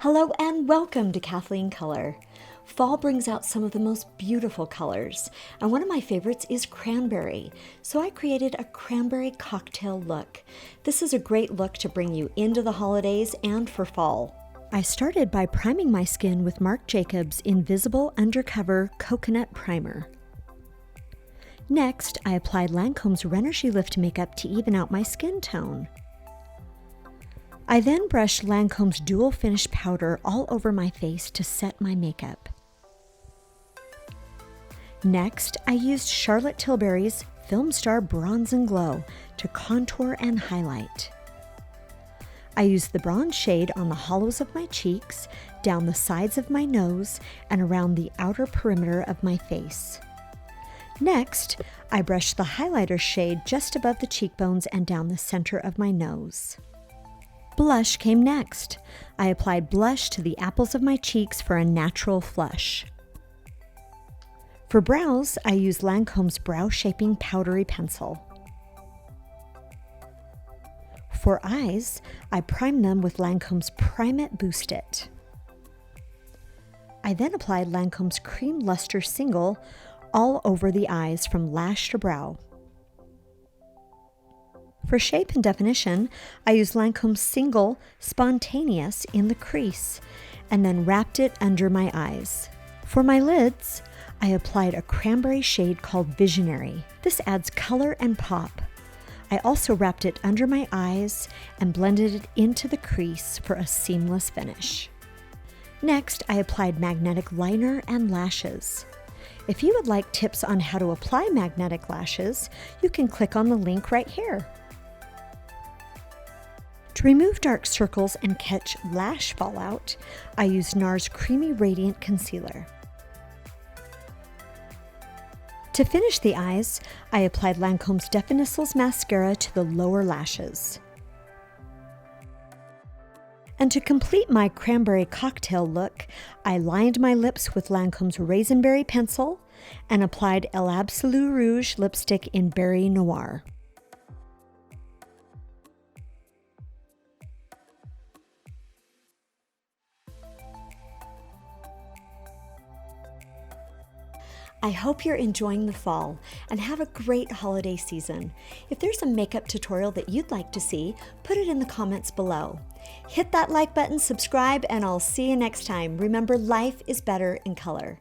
Hello and welcome to Kathleen Color. Fall brings out some of the most beautiful colors, and one of my favorites is cranberry, so I created a cranberry cocktail look. This is a great look to bring you into the holidays and for fall. I started by priming my skin with Marc Jacobs Invisible Undercover Coconut Primer. Next, I applied Lancome's Renergy Lift makeup to even out my skin tone. I then brushed Lancome's Dual Finish powder all over my face to set my makeup. Next, I used Charlotte Tilbury's Film Star Bronze and Glow to contour and highlight. I used the bronze shade on the hollows of my cheeks, down the sides of my nose, and around the outer perimeter of my face. Next, I brushed the highlighter shade just above the cheekbones and down the center of my nose. Blush came next. I applied blush to the apples of my cheeks for a natural flush. For brows, I used Lancome's Brow Shaping Powdery Pencil. For eyes, I primed them with Lancome's Prime It Boost It. I then applied Lancome's Cream Luster Single all over the eyes from lash to brow. For shape and definition, I used Lancome's Single Spontaneous in the crease and then wrapped it under my eyes. For my lids, I applied a cranberry shade called Visionary. This adds color and pop. I also wrapped it under my eyes and blended it into the crease for a seamless finish. Next, I applied magnetic liner and lashes. If you would like tips on how to apply magnetic lashes, you can click on the link right here. To remove dark circles and catch lash fallout, I used NARS Creamy Radiant Concealer. To finish the eyes, I applied Lancome's Definisals Mascara to the lower lashes. And to complete my cranberry cocktail look, I lined my lips with Lancome's Raisinberry Pencil and applied El Absolu Rouge lipstick in Berry Noir. I hope you're enjoying the fall and have a great holiday season. If there's a makeup tutorial that you'd like to see, put it in the comments below. Hit that like button, subscribe, and I'll see you next time. Remember, life is better in color.